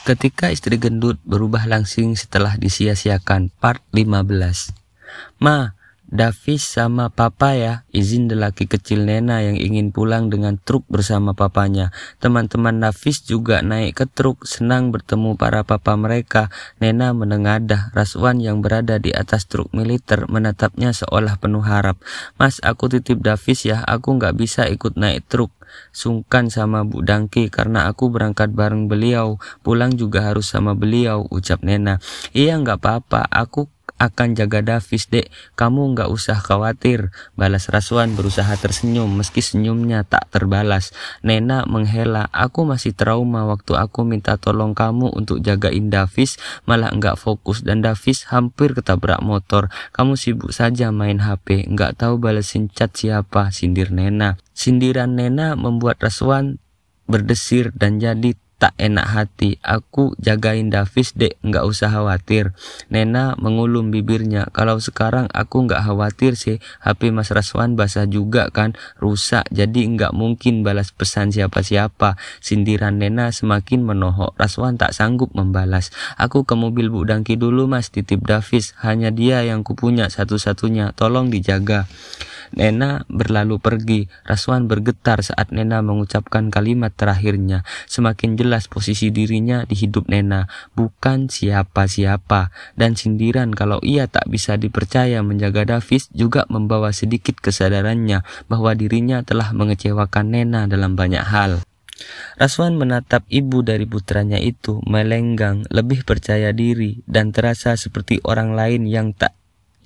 Ketika istri gendut berubah langsing setelah disia-siakan, part 15. Ma, Davis sama papa ya, izin lelaki kecil Nena yang ingin pulang dengan truk bersama papanya. Teman-teman Davis juga naik ke truk, senang bertemu para papa mereka. Nena menengadah. Raswan yang berada di atas truk militer menatapnya seolah penuh harap. Mas, aku titip Davis ya, aku nggak bisa ikut naik truk. Sungkan sama Bu Dangki karena aku berangkat bareng beliau, pulang juga harus sama beliau, ucap Nena. Iya nggak apa-apa, aku akan jaga Davis dek, kamu nggak usah khawatir, balas Raswan berusaha tersenyum meski senyumnya tak terbalas. Nena menghela, aku masih trauma waktu aku minta tolong kamu untuk jagain Davis, malah nggak fokus dan Davis hampir ketabrak motor. Kamu sibuk saja main HP, nggak tahu balesin chat siapa, sindir Nena. Sindiran Nena membuat Raswan berdesir dan jadi tak enak hati. Aku jagain Davis dek, nggak usah khawatir. Nena mengulum bibirnya. Kalau sekarang aku nggak khawatir sih, HP Mas Raswan basah juga kan, rusak, jadi nggak mungkin balas pesan siapa-siapa. Sindiran Nena semakin menohok. Raswan tak sanggup membalas. Aku ke mobil Bu Dangki dulu mas, titip Davis, hanya dia yang kupunya satu-satunya, tolong dijaga. Nena berlalu pergi. Raswan bergetar saat Nena mengucapkan kalimat terakhirnya. Semakin jelas posisi dirinya di hidup Nena, bukan siapa-siapa. Dan sindiran kalau ia tak bisa dipercaya menjaga Davis juga membawa sedikit kesadarannya bahwa dirinya telah mengecewakan Nena dalam banyak hal. Raswan menatap ibu dari putranya itu, melenggang, lebih percaya diri, dan terasa seperti orang lain yang tak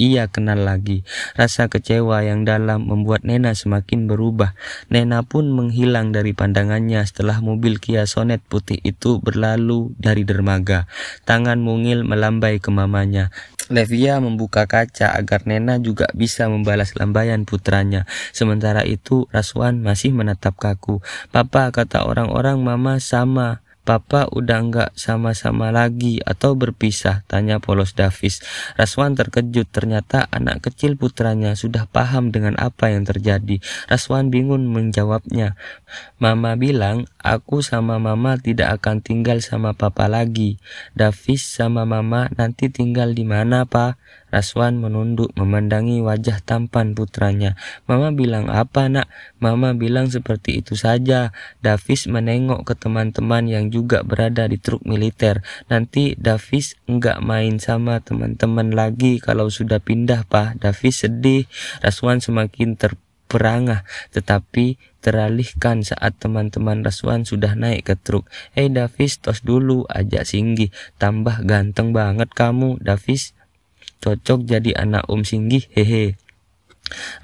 ia kenal lagi. Rasa kecewa yang dalam membuat Nena semakin berubah. Nena pun menghilang dari pandangannya setelah mobil Kia Sonet putih itu berlalu dari dermaga. Tangan mungil melambai ke mamanya. Levia membuka kaca agar Nena juga bisa membalas lambaian putranya. Sementara itu Raswan masih menatap kaku. Papa, kata orang-orang mama sama. Papa udah nggak sama-sama lagi atau berpisah, tanya polos Davis. Raswan terkejut, ternyata anak kecil putranya sudah paham dengan apa yang terjadi. Raswan bingung menjawabnya. Mama bilang, aku sama mama tidak akan tinggal sama papa lagi. Davis sama mama nanti tinggal di mana, Pak? Raswan menunduk memandangi wajah tampan putranya. Mama bilang apa nak? Mama bilang seperti itu saja. Davis menengok ke teman-teman yang juga berada di truk militer. Nanti Davis enggak main sama teman-teman lagi kalau sudah pindah, Pak. Davis sedih. Raswan semakin terperangah, tetapi teralihkan saat teman-teman Raswan sudah naik ke truk. Davis, tos dulu, ajak Singgih. Tambah ganteng banget kamu, Davis. Cocok jadi anak Om Singgih, hehe.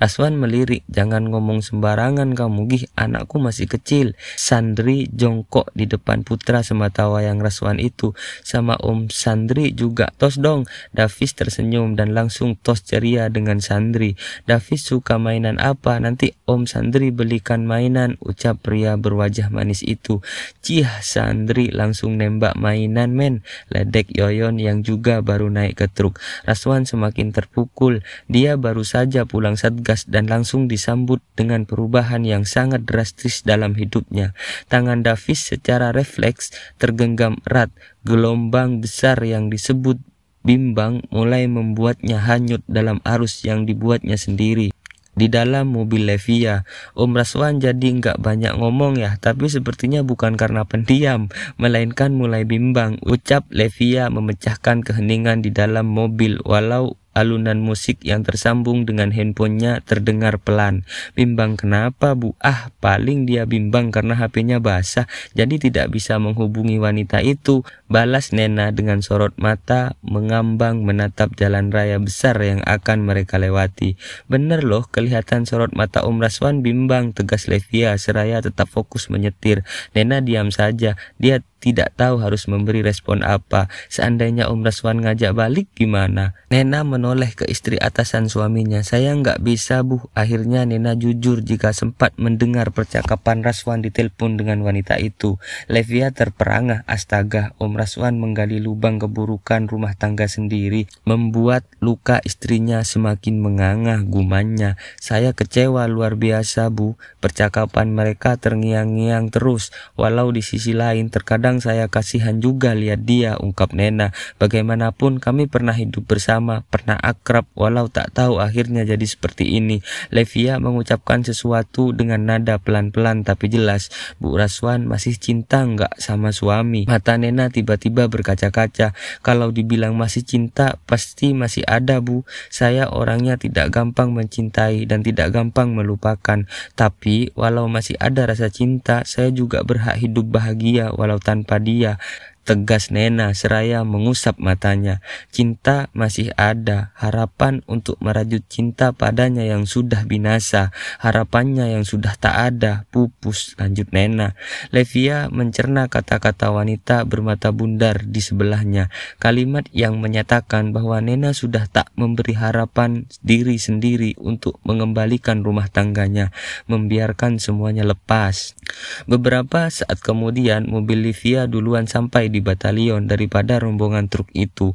Raswan melirik, jangan ngomong sembarangan kamu Gih, anakku masih kecil. Sandri jongkok di depan putra sematawayang Raswan itu. Sama Om Sandri juga, tos dong. Davis tersenyum dan langsung tos ceria dengan Sandri. Davis suka mainan apa? Nanti Om Sandri belikan mainan, ucap pria berwajah manis itu. Cih, Sandri langsung nembak mainan men, ledek Yoyon yang juga baru naik ke truk. Raswan semakin terpukul, dia baru saja pulang Satgas dan langsung disambut dengan perubahan yang sangat drastis dalam hidupnya. Tangan Davis secara refleks tergenggam erat. Gelombang besar yang disebut bimbang mulai membuatnya hanyut dalam arus yang dibuatnya sendiri. Di dalam mobil Levia, Om Raswan jadi nggak banyak ngomong ya, tapi sepertinya bukan karena pendiam, melainkan mulai bimbang, ucap Levia memecahkan keheningan di dalam mobil walau alunan musik yang tersambung dengan handphonenya terdengar pelan. Bimbang kenapa Bu? Paling dia bimbang karena HP-nya basah, jadi tidak bisa menghubungi wanita itu, balas Nena dengan sorot mata mengambang menatap jalan raya besar yang akan mereka lewati. Bener loh, kelihatan sorot mata Om Raswan bimbang, tegas Levia seraya tetap fokus menyetir. Nena diam saja, dia tidak tahu harus memberi respon apa. Seandainya Om Raswan ngajak balik gimana? Nena menoleh ke istri atasan suaminya. Saya nggak bisa Bu. Akhirnya Nena jujur jika sempat mendengar percakapan Raswan di telepon dengan wanita itu. Levia terperangah. Astaga, Om Raswan menggali lubang keburukan rumah tangga sendiri, membuat luka istrinya semakin menganga gumannya. Saya kecewa luar biasa, Bu. Percakapan mereka terngiang-ngiang terus. Walau di sisi lain terkadang saya kasihan juga lihat dia, ungkap Nena. Bagaimanapun kami pernah hidup bersama, pernah akrab, walau tak tahu akhirnya jadi seperti ini. Levia mengucapkan sesuatu dengan nada pelan-pelan tapi jelas. Bu Raswan masih cinta nggak sama suami? Mata Nena tiba-tiba berkaca-kaca. Kalau dibilang masih cinta, pasti masih ada, Bu. Saya orangnya tidak gampang mencintai dan tidak gampang melupakan. Tapi walau masih ada rasa cinta, saya juga berhak hidup bahagia walau tanpa dia, tegas Nena seraya mengusap matanya. Cinta masih ada, harapan untuk merajut cinta padanya yang sudah binasa, harapannya yang sudah tak ada, pupus, lanjut Nena. Levia mencerna kata-kata wanita bermata bundar di sebelahnya, kalimat yang menyatakan bahwa Nena sudah tak memberi harapan diri sendiri untuk mengembalikan rumah tangganya, membiarkan semuanya lepas. Beberapa saat kemudian mobil Levia duluan sampai di batalion daripada rombongan truk itu.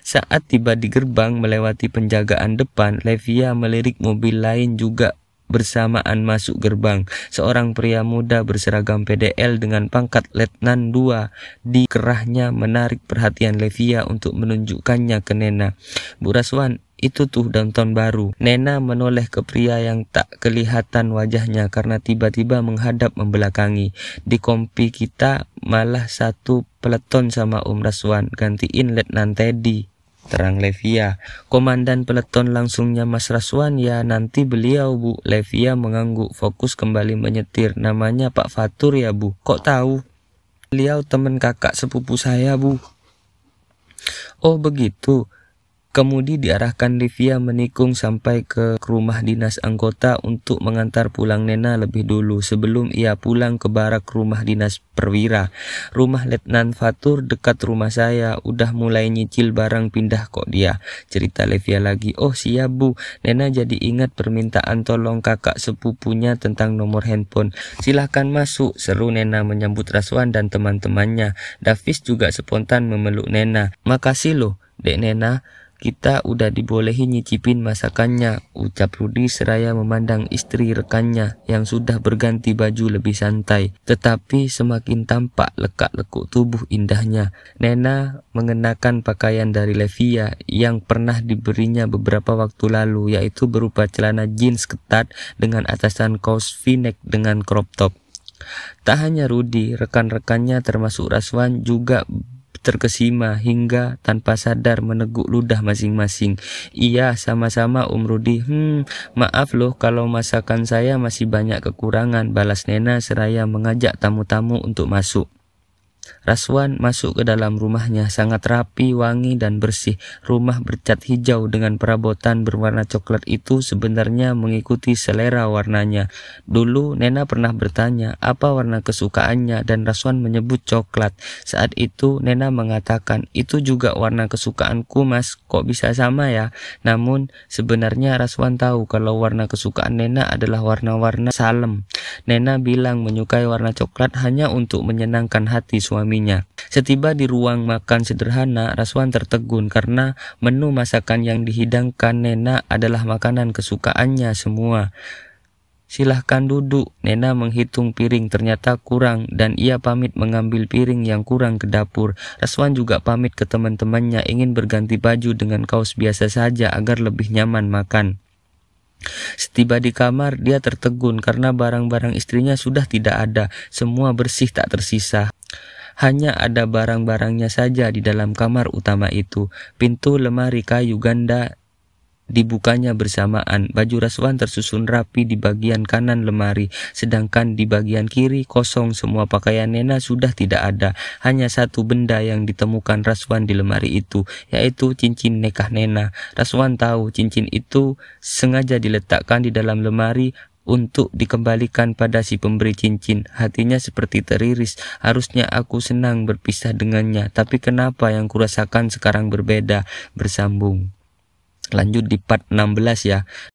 Saat tiba di gerbang melewati penjagaan depan, Levia melirik mobil lain juga bersamaan masuk gerbang. Seorang pria muda berseragam PDL dengan pangkat Letnan 2 di kerahnya menarik perhatian Levia untuk menunjukkannya ke Nena. Bu Raswan, itu tuh Downtown baru. Nena menoleh ke pria yang tak kelihatan wajahnya karena tiba-tiba menghadap membelakangi. Di kompi kita malah satu peleton sama Om Raswan, gantiin Letnan Teddy, terang Levia. Komandan peleton langsungnya Mas Raswan ya, nanti beliau, Bu. Levia mengangguk, fokus kembali menyetir. Namanya Pak Fatur ya, Bu. Kok tahu? Beliau teman kakak sepupu saya, Bu. Oh begitu. Kemudi diarahkan Levia menikung sampai ke rumah dinas anggota untuk mengantar pulang Nena lebih dulu sebelum ia pulang ke barak rumah dinas perwira. Rumah Letnan Fatur dekat rumah saya, udah mulai nyicil barang pindah kok dia, cerita Levia lagi. Oh siap, Bu. Nena jadi ingat permintaan tolong kakak sepupunya tentang nomor handphone. Silahkan masuk, seru Nena menyambut Raswan dan teman-temannya. Davis juga spontan memeluk Nena. Makasih loh, Dek Nena. Kita udah dibolehin nyicipin masakannya, ucap Rudi seraya memandang istri rekannya yang sudah berganti baju lebih santai. Tetapi semakin tampak lekak-lekuk tubuh indahnya. Nena mengenakan pakaian dari Levia yang pernah diberinya beberapa waktu lalu, yaitu berupa celana jeans ketat dengan atasan kaos v-neck dengan crop top. Tak hanya Rudi, rekan-rekannya termasuk Raswan juga terkesima hingga tanpa sadar meneguk ludah masing-masing. Iya, sama-sama Om Rudi. Maaf loh kalau masakan saya masih banyak kekurangan, balas Nena seraya mengajak tamu-tamu untuk masuk. Raswan masuk ke dalam rumahnya, sangat rapi, wangi dan bersih. Rumah bercat hijau dengan perabotan berwarna coklat itu sebenarnya mengikuti selera warnanya. Dulu Nena pernah bertanya apa warna kesukaannya dan Raswan menyebut coklat. Saat itu Nena mengatakan, itu juga warna kesukaanku Mas, kok bisa sama ya? Namun sebenarnya Raswan tahu kalau warna kesukaan Nena adalah warna-warna salem. Nena bilang menyukai warna coklat hanya untuk menyenangkan hati suaminya. Setiba di ruang makan sederhana, Raswan tertegun karena menu masakan yang dihidangkan Nena adalah makanan kesukaannya semua. Silahkan duduk. Nena menghitung piring, ternyata kurang dan ia pamit mengambil piring yang kurang ke dapur. Raswan juga pamit ke teman-temannya ingin berganti baju dengan kaos biasa saja agar lebih nyaman makan. Setiba di kamar, dia tertegun karena barang-barang istrinya sudah tidak ada, semua bersih tak tersisa. Hanya ada barang-barangnya saja di dalam kamar utama itu. Pintu lemari kayu ganda dibukanya bersamaan. Baju Raswan tersusun rapi di bagian kanan lemari, sedangkan di bagian kiri kosong. Semua pakaian Nena sudah tidak ada. Hanya satu benda yang ditemukan Raswan di lemari itu, yaitu cincin nikah Nena. Raswan tahu cincin itu sengaja diletakkan di dalam lemari untuk dikembalikan pada si pemberi cincin. Hatinya seperti teriris. Harusnya aku senang berpisah dengannya, tapi kenapa yang kurasakan sekarang berbeda? Bersambung. Lanjut di part 16 ya.